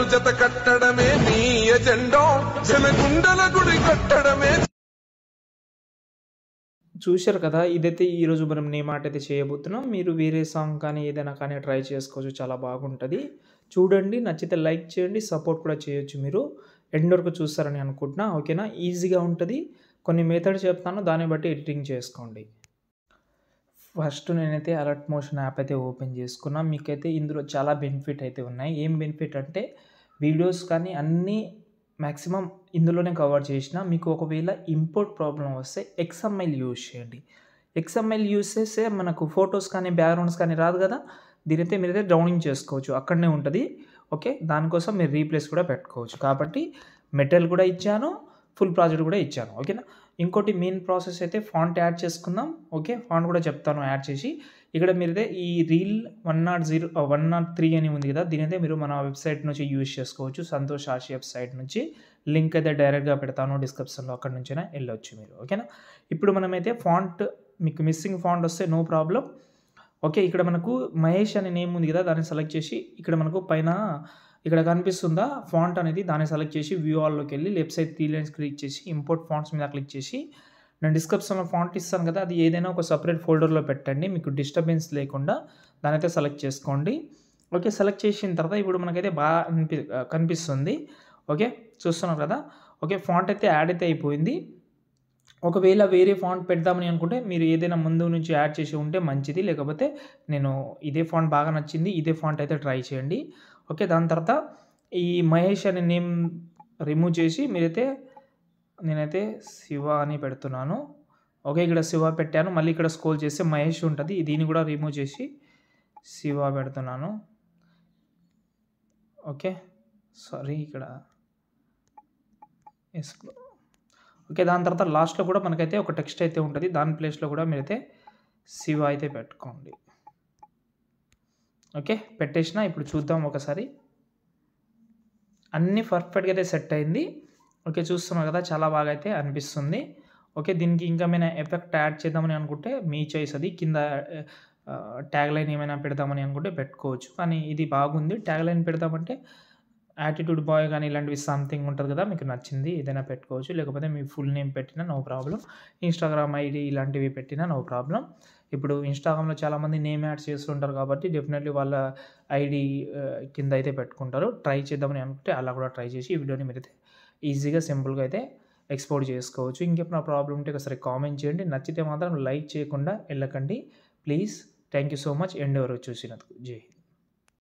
జంటలు జత కట్టడమే మీ ఎజెండా, జనగుండల గుడి కట్టడమే. చూశారు కదా, ఇదైతే ఈరోజు మనం నేమ్ ఆర్ట్ అయితే చేయబోతున్నాం. మీరు వేరే సాంగ్ కానీ ఏదైనా కానీ ట్రై చేసుకోవచ్చు, చాలా బాగుంటుంది. చూడండి, నచ్చితే లైక్ చేయండి, సపోర్ట్ కూడా చేయొచ్చు. మీరు ఎండ్ వరకు చూస్తారని అనుకుంటున్నా. ఓకేనా, ఈజీగా ఉంటుంది. కొన్ని మెథడ్ చెప్తాను, దాన్ని బట్టి ఎడిటింగ్ చేసుకోండి. ఫస్ట్ నేనైతే అలర్ట్ మోషన్ యాప్ అయితే ఓపెన్ చేసుకున్నా. మీకైతే ఇందులో చాలా బెనిఫిట్ అయితే ఉన్నాయి. ఏం బెనిఫిట్ అంటే వీడియోస్ కానీ అన్నీ మ్యాక్సిమం ఇందులోనే కవర్ చేసిన. మీకు ఒకవేళ ఇంపోర్ట్ ప్రాబ్లం వస్తే XML యూజ్ చేయండి. XML యూజ్ చేస్తే మనకు ఫొటోస్ కానీ బ్యాక్గ్రౌండ్స్ కానీ రాదు కదా, దీనైతే మీరైతే డౌన్లోడ్ చేసుకోవచ్చు, అక్కడనే ఉంటుంది. ఓకే, దానికోసం మీరు రీప్లేస్ కూడా పెట్టుకోవచ్చు. కాబట్టి మెటీరియల్ కూడా ఇచ్చాను, ఫుల్ ప్రాజెక్ట్ కూడా ఇచ్చాను. ఓకేనా, ఇంకోటి మెయిన్ ప్రాసెస్ అయితే ఫాంట్ యాడ్ చేసుకుందాం. ఓకే, ఫాంట్ కూడా చెప్తాను యాడ్ చేసి. ఇక్కడ మీరైతే ఈ రీల్ 103 అని ఉంది కదా, దీనైతే మీరు మన వెబ్సైట్ నుంచి యూజ్ చేసుకోవచ్చు. సంతోష్ ఆర్షి వెబ్సైట్ నుంచి లింక్ అయితే డైరెక్ట్గా పెడతాను డిస్క్రిప్షన్లో, అక్కడ నుంచైనా వెళ్ళొచ్చు మీరు. ఓకేనా, ఇప్పుడు మనమైతే ఫాంట్, మీకు మిస్సింగ్ ఫాంట్ వస్తే నో ప్రాబ్లం. ఓకే, ఇక్కడ మనకు మహేష్ అనే నేమ్ ఉంది కదా, దాన్ని సెలెక్ట్ చేసి ఇక్కడ మనకు పైన ఇక్కడ కనిపిస్తుందా ఫాంట్ అనేది, దాన్ని సెలెక్ట్ చేసి వ్యూ ఆల్లోకి వెళ్ళి లెఫ్ట్ సైడ్ 3 లైన్స్ క్లిక్ చేసి ఇంపోర్ట్ ఫాంట్స్ మీద క్లిక్ చేసి, నేను డిస్క్రిప్షన్లో ఫాంట్ ఇస్తాను కదా, అది ఏదైనా ఒక సపరేట్ ఫోల్డర్లో పెట్టండి, మీకు డిస్టర్బెన్స్ లేకుండా. దాని అయితే సెలెక్ట్ చేసుకోండి. ఓకే, సెలెక్ట్ చేసిన తర్వాత ఇప్పుడు మనకైతే బాగా కనిపిస్తుంది. ఓకే, చూస్తున్నాం కదా. ఓకే, ఫాంట్ అయితే యాడ్ అయితే అయిపోయింది. ఒకవేళ వేరే ఫాంట్ పెడదామని అనుకుంటే మీరు ఏదైనా ముందు నుంచి యాడ్ చేసి ఉంటే మంచిది, లేకపోతే నేను ఇదే ఫాంట్ బాగా నచ్చింది, ఇదే ఫాంట్ అయితే ట్రై చేయండి. ఓకే, దాని తర్వాత ఈ మహేష్ అనే నేమ్ రిమూవ్ చేసి మీరైతే, నేనైతే శివ అని పెడుతున్నాను. ఓకే, ఇక్కడ శివ పెట్టాను. మళ్ళీ ఇక్కడ స్క్రోల్ చేస్తే మహేష్ ఉంటుంది, దీన్ని కూడా రిమూవ్ చేసి శివ పెడుతున్నాను. ఓకే, సారీ ఇక్కడ ఎస్. ఓకే, దాని తర్వాత లాస్ట్లో కూడా మనకైతే ఒక టెక్స్ట్ అయితే ఉంటుంది, దాని ప్లేస్లో కూడా మీరైతే శివ అయితే పెట్టుకోండి. ఓకే, పెట్టేసిన. ఇప్పుడు చూద్దాం ఒకసారి, అన్నీ పర్ఫెక్ట్గా అయితే సెట్ అయింది. ఓకే, చూస్తున్నాం కదా, చాలా బాగా అయితే అనిపిస్తుంది. ఓకే, దీనికి ఇంకా ఏమైనా ఎఫెక్ట్ యాడ్ చేద్దామని అనుకుంటే మీ చాయిస్ అది. కింద ట్యాగ్ లైన్ ఏమైనా పెడదామని అనుకుంటే పెట్టుకోవచ్చు, కానీ ఇది బాగుంది. ట్యాగ్ లైన్ పెడదామంటే యాటిట్యూడ్ బాయ్ కానీ ఇలాంటివి సంథింగ్ ఉంటుంది కదా, మీకు నచ్చింది ఏదైనా పెట్టుకోవచ్చు, లేకపోతే మీ ఫుల్ నేమ్ పెట్టినా నో ప్రాబ్లం. ఇన్స్టాగ్రామ్ ఐడి ఇలాంటివి పెట్టినా నో ప్రాబ్లం. ఇప్పుడు ఇన్స్టాగ్రామ్లో చాలామంది నేమ్ యాడ్ చేస్తుంటారు కాబట్టి డెఫినెట్లీ వాళ్ళ ఐడి కింద అయితే పెట్టుకుంటారు. ట్రై చేద్దామని అనుకుంటే అలా కూడా ట్రై చేసి ఈ వీడియోని మీరైతే ఈజీగా సింపుల్గా అయితే ఎక్స్పోర్ట్ చేసుకోవచ్చు. ఇంకేమైనా ప్రాబ్లం ఉంటే ఒకసారి కామెంట్ చేయండి. నచ్చితే మాత్రం లైక్ చేయకుండా వెళ్ళకండి please. Thank you so much end వరకు చూసినందుకు. జై హింద్.